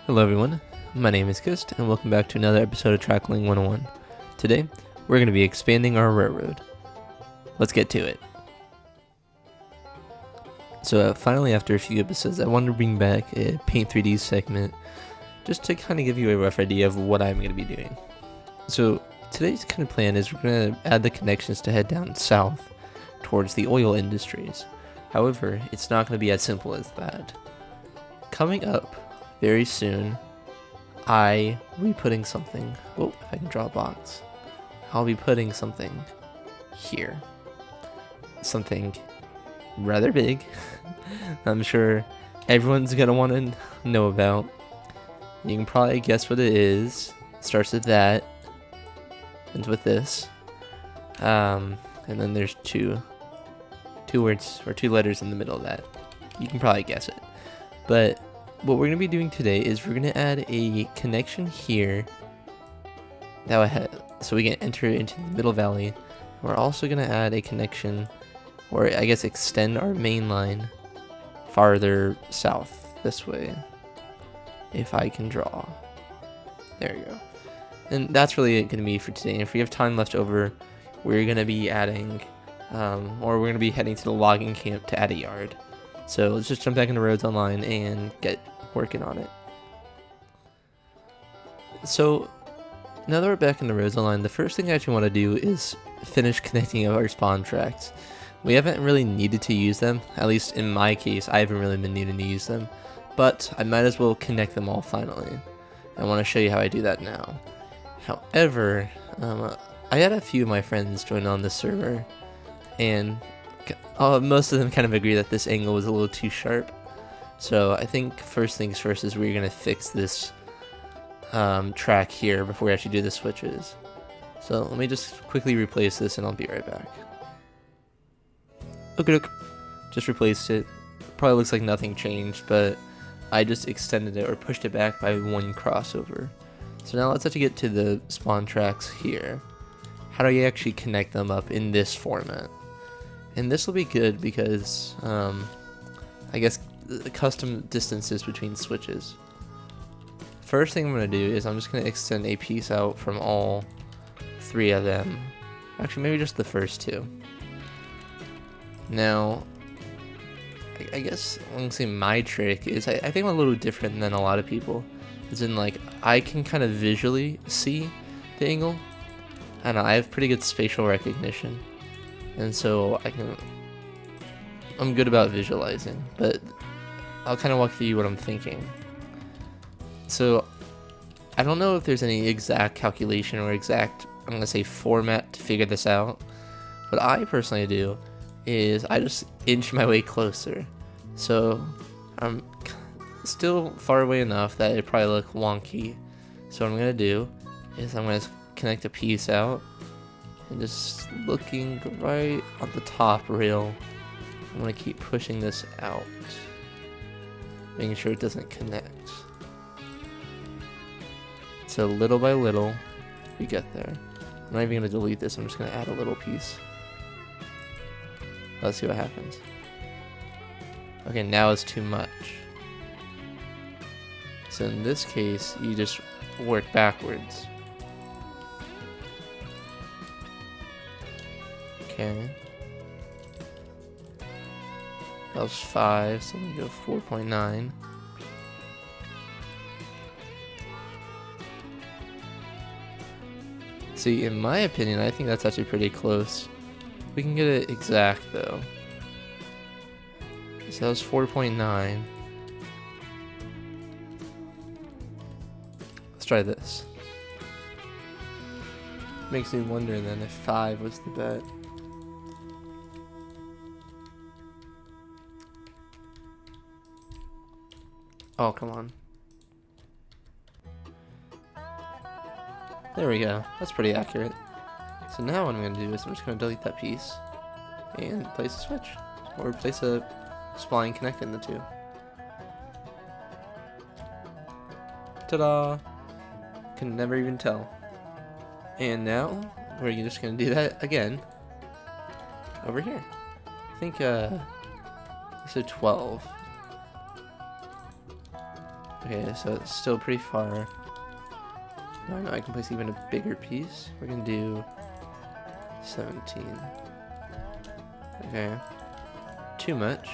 Hello everyone, my name is Kist, and welcome back to another episode of Trackling 101. Today, we're going to be expanding our railroad. Let's get to it. So finally, after a few episodes, I wanted to bring back a Paint 3D segment, just to kind of give you a rough idea of what I'm going to be doing. So today's kind of plan is we're going to add the connections to head down south towards the oil industries. However, it's not going to be as simple as that. Coming up very soon, I will be putting something, if I can draw a box, I'll be putting something here. Something rather big. I'm sure everyone's going to want to know about. You can probably guess what it is. Starts with that, ends with this. And then there's two words or two letters in the middle of that. You can probably guess it. But what we're going to be doing today is we're going to add a connection here that will so we can enter into the middle valley. We're also going to add a connection, or I guess extend our main line farther south this way. If I can draw. There we go. And that's really going to be for today. And if we have time left over, we're going to be adding, or we're going to be heading to the logging camp to add a yard. So let's just jump back into Roads Online and get working on it. So now that we're back in the Roads Online, the first thing I actually want to do is finish connecting our spawn tracks. We haven't really needed to use them, at least in my case, I haven't really been needing to use them, but I might as well connect them all finally. I want to show you how I do that now. However, I had a few of my friends join on this server, and most of them kind of agree that this angle was a little too sharp. So I think first things first is we're going to fix this track here before we actually do the switches. So let me just quickly replace this and I'll be right back. Okay, just replaced it. Probably looks like nothing changed, but I just extended it or pushed it back by one crossover. So now let's actually get to the spawn tracks here. How do you actually connect them up in this format? And this will be good because, I guess, the custom distances between switches. First thing I'm going to do is I'm just going to extend a piece out from all three of them. Actually, maybe just the first two. Now, I guess I'm going to say my trick is I think I'm a little different than a lot of people. As in, like, I can kind of visually see the angle. I don't know, I have pretty good spatial recognition. And so I'm good about visualizing, but I'll kind of walk through what I'm thinking. So I don't know if there's any exact calculation or exact, I'm going to say, format to figure this out. What I personally do is I just inch my way closer. So I'm still far away enough that it probably look wonky. So what I'm going to do is I'm going to connect a piece out. And just looking right on the top rail, I'm going to keep pushing this out, making sure it doesn't connect. So little by little, we get there. I'm not even going to delete this, I'm just going to add a little piece. Let's see what happens. Okay, now it's too much. So in this case, you just work backwards. Okay. That was 5, so we go 4.9. See, in my opinion, I think that's actually pretty close. We can get it exact though. So that was 4.9. Let's try this. Makes me wonder then if 5 was the bet. Oh, come on. There we go. That's pretty accurate. So now what I'm going to do is I'm just going to delete that piece and place a switch. Or place a spline connecting the two. Ta-da! Can never even tell. And now we're just going to do that again over here. I think, so 12. Okay, so it's still pretty far. No, I know I can place even a bigger piece. We're gonna do 17. Okay. Too much.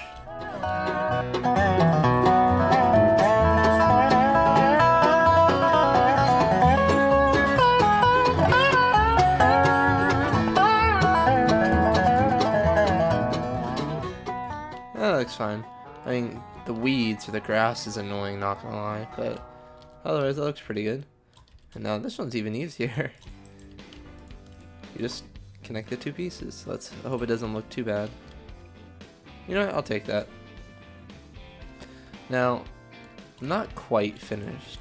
That looks fine. I mean, the weeds or the grass is annoying, not gonna lie, but otherwise that looks pretty good. And now this one's even easier. You just connect the two pieces. I hope it doesn't look too bad. You know what? I'll take that. Now, I'm not quite finished.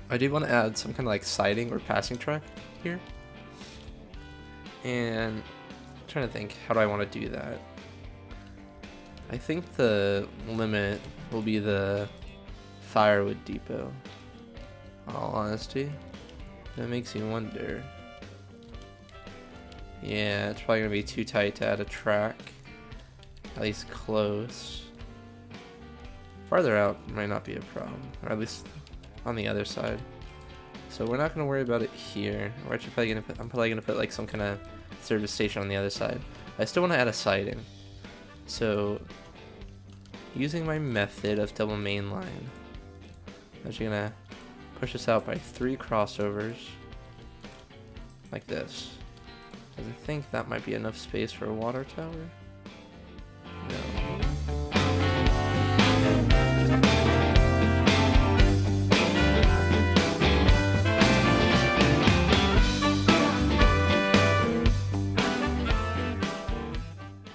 I do want to add some kind of like siding or passing track here. And I'm trying to think, how do I want to do that? I think the limit will be the firewood depot. In all honesty, that makes me wonder. Yeah, it's probably gonna be too tight to add a track. At least close. Farther out might not be a problem, or at least on the other side. So we're not gonna worry about it here. We're actually probably gonna I'm probably gonna put like some kind of service station on the other side. I still want to add a siding. So using my method of double main line, I'm actually gonna push this out by 3 crossovers like this. Because I think that might be enough space for a water tower. No.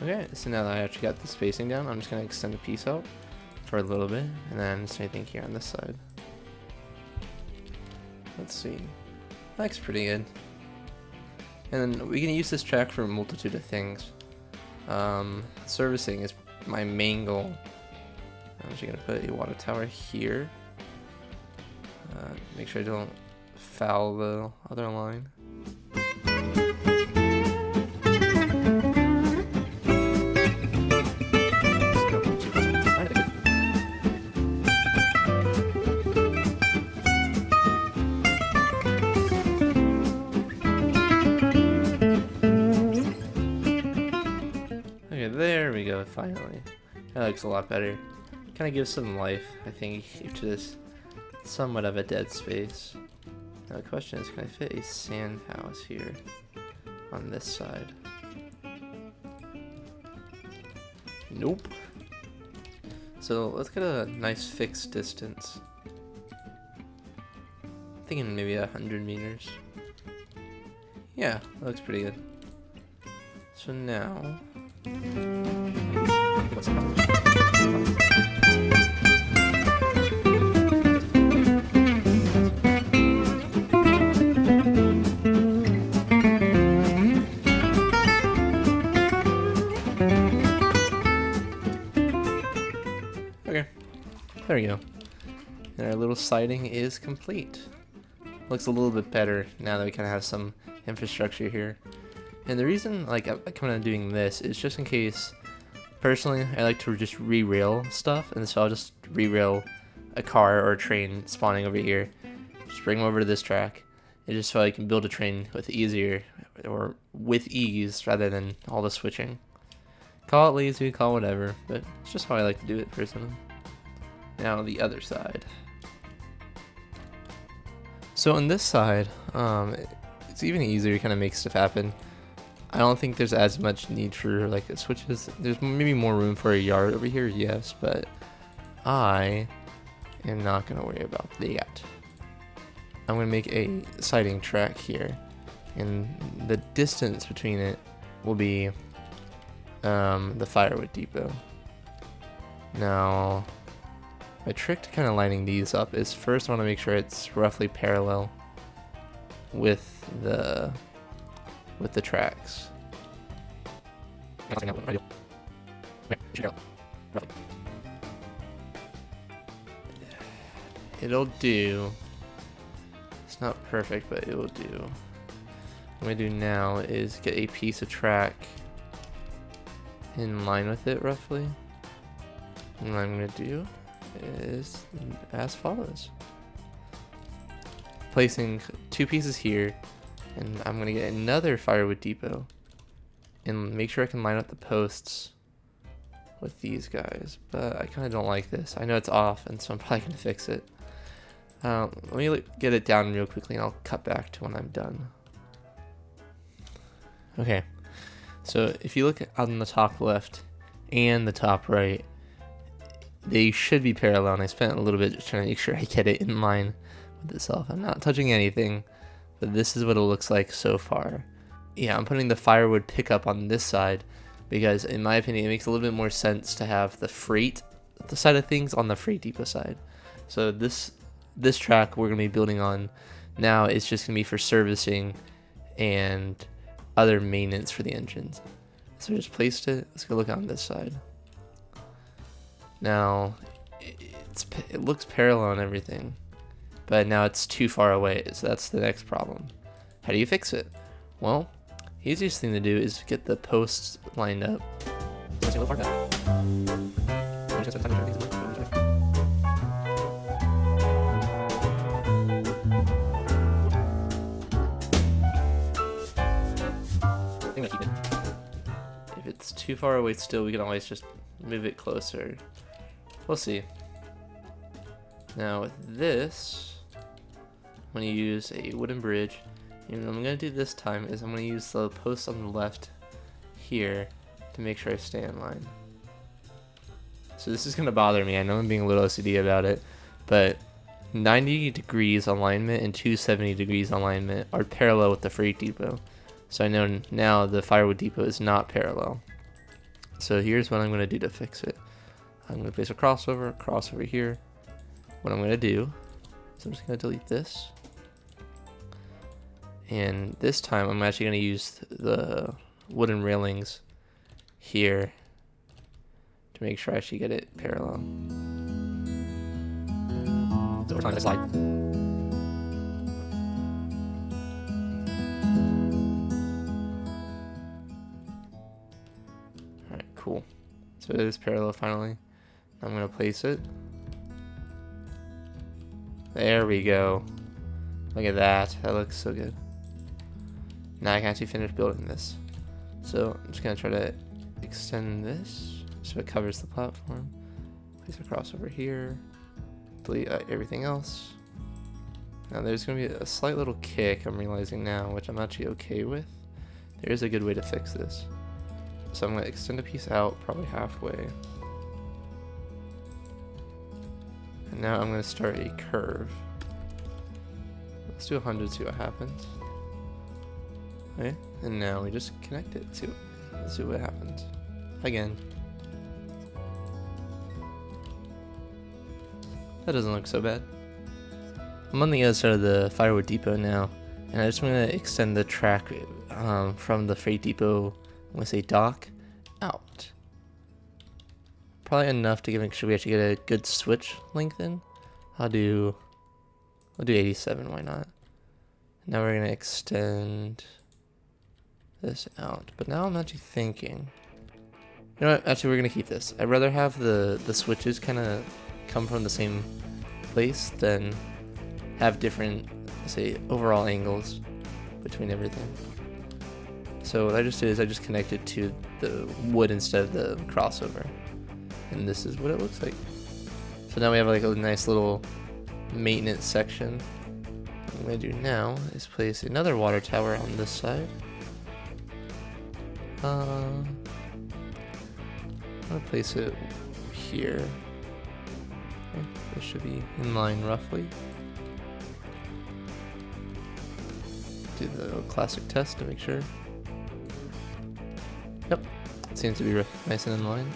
Okay, so now that I actually got the spacing down, I'm just going to extend a piece out for a little bit, and then same thing here on this side. Let's see. Looks pretty good. And then we can use this track for a multitude of things. Servicing is my main goal. I'm actually going to put a water tower here. Make sure I don't foul the other line. There we go, finally. That looks a lot better. Kind of gives some life, I think, to this somewhat of a dead space. Now the question is, can I fit a sand house here on this side? Nope. So let's get a nice fixed distance. I'm thinking maybe 100 meters. Yeah, that looks pretty good. So now... Okay, there we go. And our little siding is complete. Looks a little bit better now that we kind of have some infrastructure here. And the reason like I'm kind of doing this is just in case, personally, I like to just re-rail stuff, and so I'll just re-rail a car or a train spawning over here, just bring them over to this track, and just so I can build a train with ease rather than all the switching. Call it lazy, call it whatever, but it's just how I like to do it personally. Now the other side. So on this side, it's even easier to kind of make stuff happen. I don't think there's as much need for like switches. There's maybe more room for a yard over here, yes, but I am not going to worry about that. I'm going to make a siding track here, and the distance between it will be the firewood depot. Now, my trick to kind of lining these up is first I want to make sure it's roughly parallel with the tracks. It'll do. It's not perfect, but it'll do. What I'm gonna do now is get a piece of track in line with it roughly. And what I'm gonna do is as follows. Placing 2 pieces here, and I'm gonna get another firewood depot and make sure I can line up the posts with these guys, but I kind of don't like this. I know it's off, and so I'm probably gonna fix it. Let me get it down real quickly, and I'll cut back to when I'm done. Okay, so if you look on the top left and the top right, they should be parallel, and I spent a little bit just trying to make sure I get it in line with itself. I'm not touching anything, but this is what it looks like so far. Yeah, I'm putting the firewood pickup on this side because, in my opinion, it makes a little bit more sense to have the freight, the side of things, on the freight depot side. So this track we're going to be building on now is just going to be for servicing and other maintenance for the engines. So I just placed it. Let's go look on this side. Now, it looks parallel and everything, but now it's too far away, so that's the next problem. How do you fix it? Well, the easiest thing to do is get the posts lined up. If it's too far away still, we can always just move it closer. We'll see. Now with this, I'm going to use a wooden bridge, and what I'm going to do this time is I'm going to use the post on the left here to make sure I stay in line. So this is going to bother me. I know I'm being a little OCD about it, but 90 degrees alignment and 270 degrees alignment are parallel with the freight depot. So I know now the firewood depot is not parallel. So here's what I'm going to do to fix it. I'm going to place a crossover here. What I'm going to do is I'm just going to delete this. And this time I'm actually going to use the wooden railings here to make sure I actually get it parallel. So we're trying to slide. Alright, cool. So it is parallel finally. I'm going to place it. There we go. Look at that. That looks so good. Now I can actually finish building this. So I'm just going to try to extend this so it covers the platform. Place a crossover here. Delete everything else. Now there's going to be a slight little kick, I'm realizing now, which I'm actually okay with. There is a good way to fix this. So I'm going to extend a piece out, probably halfway. And now I'm going to start a curve. Let's do 100, see what happens. Okay, and now we just connect it. Let's see what happens. Again. That doesn't look so bad. I'm on the other side of the firewood depot now, and I just want to extend the track from the freight depot, I'm going to say dock, out. Probably enough to make sure we actually get a good switch length in. I'll do 87, why not? Now we're going to extend this out. But now I'm actually thinking, you know what, actually we're going to keep this. I'd rather have the switches kind of come from the same place than have different, say, overall angles between everything. So what I just did is I just connected to the wood instead of the crossover. And this is what it looks like. So now we have like a nice little maintenance section. What I'm going to do now is place another water tower on this side. I'm going to place it here. Okay, this should be in line roughly. Do the classic test to make sure. Yep, it seems to be nice and in line.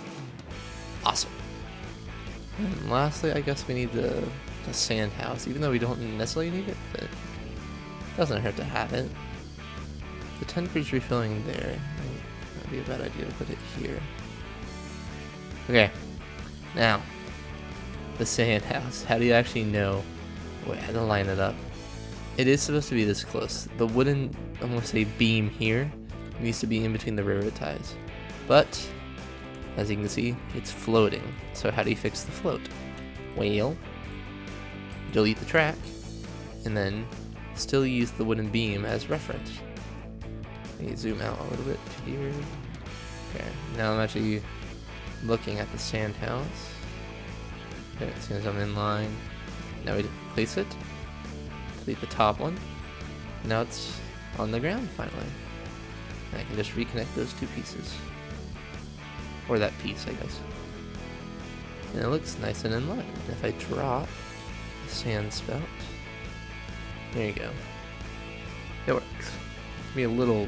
Awesome. And lastly, I guess we need the sand house, even though we don't necessarily need it, but it doesn't hurt to have it. The 10 degrees refilling there. That'd be a bad idea to put it here. Okay, now the sand house. How do you actually know how to line it up? It is supposed to be this close. The wooden, I'm going to say, beam here needs to be in between the rivet ties, but as you can see, it's floating. So how do you fix the float? Well, delete the track, and then still use the wooden beam as reference. Let me zoom out a little bit to here. Okay, now I'm actually looking at the sand house. Okay, as soon as I'm in line, now we place it. Delete the top one. Now it's on the ground finally. And I can just reconnect those two pieces. Or that piece, I guess. And it looks nice and in line. If I drop the sand spout, there you go. It works. It'll be a little,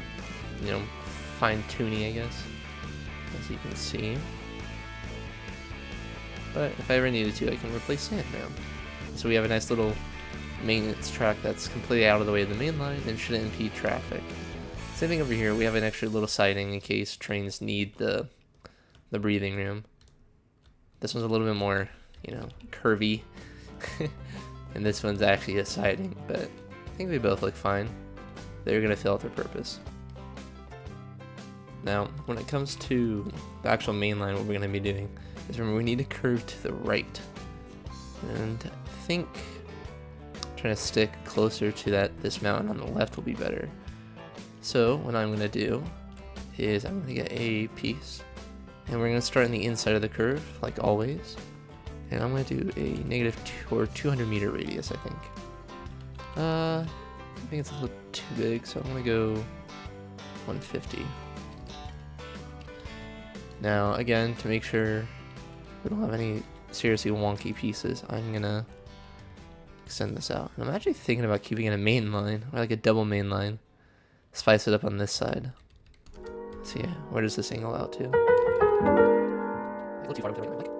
fine-tuning, I guess, as you can see. But if I ever needed to, I can replace sand now. So we have a nice little maintenance track that's completely out of the way of the main line and shouldn't impede traffic. Same thing over here. We have an extra little siding in case trains need the breathing room. This one's a little bit more, curvy. And this one's actually a siding, but I think they both look fine. They're going to fill out their purpose. Now, when it comes to the actual main line, what we're going to be doing is, remember, we need to curve to the right. And I think trying to stick closer to this mountain on the left will be better. So what I'm going to do is I'm going to get a piece, and we're going to start on the inside of the curve, like always. And I'm going to do a -200 meter radius, I think. I think it's a little too big, so I'm going to go 150. Now, again, to make sure we don't have any seriously wonky pieces, I'm going to extend this out. And I'm actually thinking about keeping it a main line, or like a double main line. Spice it up on this side. So yeah, where does this angle out to? A little too far with the right line.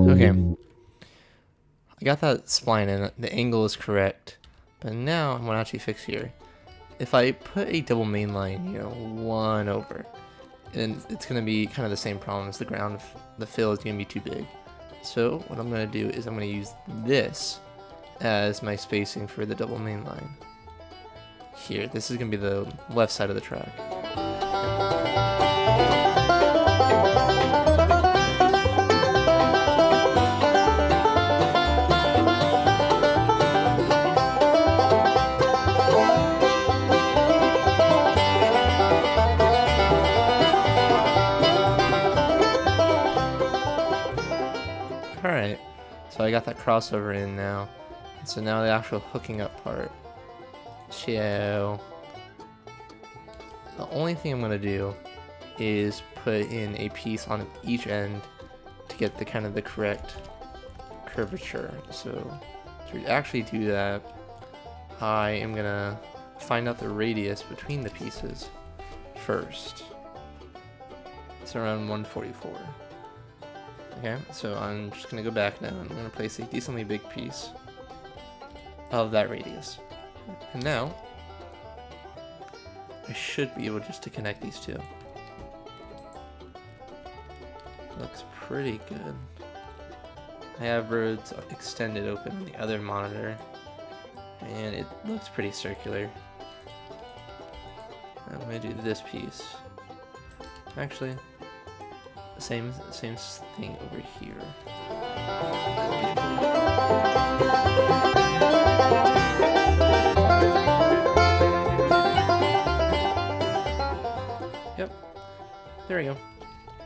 Okay, I got that spline in, the angle is correct, but now I'm gonna actually fix here. If I put a double main line, one over, and it's gonna be kind of the same problem as the ground, the fill is gonna be too big. So what I'm gonna do is I'm gonna use this as my spacing for the double main line. Here, this is gonna be the left side of the track. Alright, so I got that crossover in now. So now the actual hooking up part. So the only thing I'm going to do is put in a piece on each end to get the kind of the correct curvature. So to actually do that, I am going to find out the radius between the pieces first. It's around 144. Okay, so I'm just going to go back now and I'm going to place a decently big piece of that radius. And now, I should be able just to connect these two. Looks pretty good. I have roads extended open on the other monitor, and it looks pretty circular. I'm going to do this piece. Actually, same thing over here. Yep, there we go.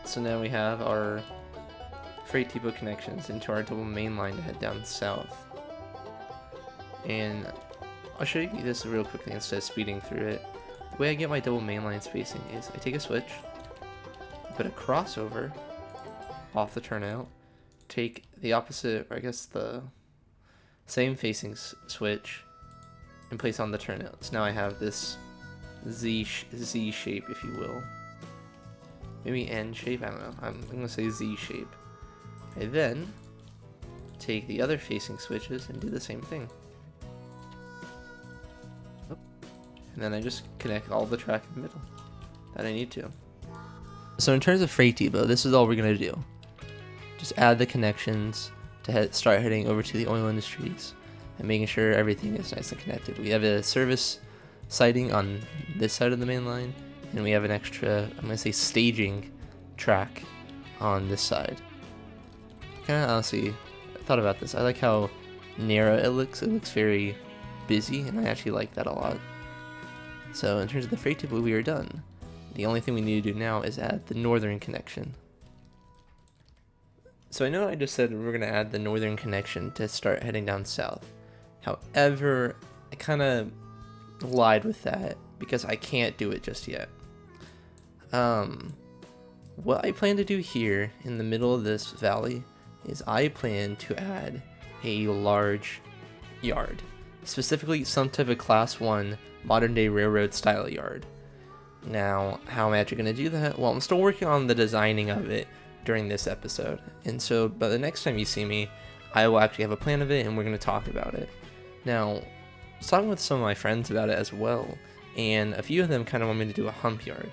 So now we have our freight depot connections into our double main line to head down south. And I'll show you this real quickly instead of speeding through it. The way I get my double main line spacing is I take a switch, put a crossover, off the turnout, take the opposite, or I guess the same facing switch, and place on the turnout. So now I have this Z shape, if you will. Maybe N shape, I don't know. I'm gonna say Z shape. I then take the other facing switches and do the same thing. And then I just connect all the track in the middle that I need to. So in terms of freight depot, this is all we're gonna do. Just add the connections to start heading over to the oil industries and making sure everything is nice and connected. We have a service siding on this side of the main line, and we have an extra, I'm gonna say, staging track on this side. Kind of honestly, I thought about this. I like how narrow it looks. It looks very busy, and I actually like that a lot. So in terms of the freight depot, we are done. The only thing we need to do now is add the northern connection. So I know I just said we're going to add the northern connection to start heading down south. However, I kind of lied with that because I can't do it just yet. What I plan to do here in the middle of this valley is I plan to add a large yard. Specifically some type of class 1 modern day railroad style yard. Now, how am I actually going to do that? Well, I'm still working on the designing of it during this episode. And so by the next time you see me, I will actually have a plan of it and we're going to talk about it. Now, I was talking with some of my friends about it as well, and a few of them kind of want me to do a hump yard.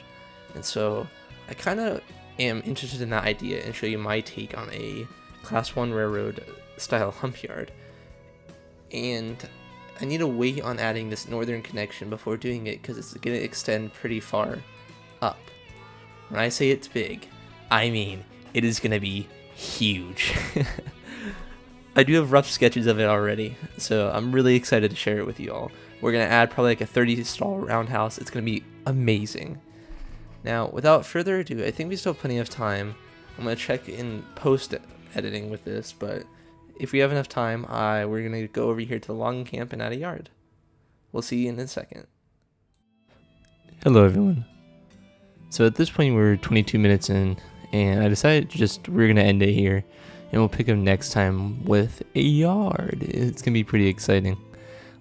And so I kind of am interested in that idea and show you my take on a class 1 railroad style hump yard. And I need to wait on adding this northern connection before doing it because it's going to extend pretty far up. When I say it's big, I mean it is going to be huge. I do have rough sketches of it already, so I'm really excited to share it with you all. We're going to add probably like a 30-stall roundhouse. It's going to be amazing. Now, without further ado, I think we still have plenty of time. I'm going to check in post-editing with this, but if we have enough time, we're going to go over here to the logging camp and add a yard. We'll see you in a second. Hello, everyone. So at this point, we're 22 minutes in, and I decided we're going to end it here, and we'll pick up next time with a yard. It's going to be pretty exciting.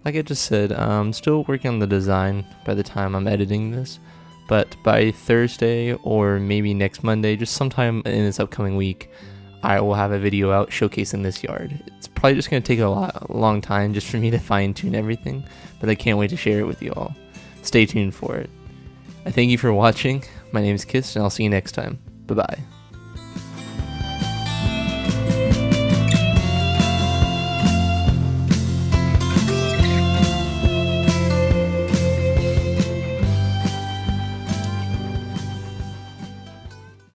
Like I just said, I'm still working on the design by the time I'm editing this, but by Thursday or maybe next Monday, just sometime in this upcoming week, I will have a video out showcasing this yard. It's probably just going to take a long time just for me to fine tune everything, but I can't wait to share it with you all. Stay tuned for it. I thank you for watching. My name is Kiss, and I'll see you next time. Bye-bye.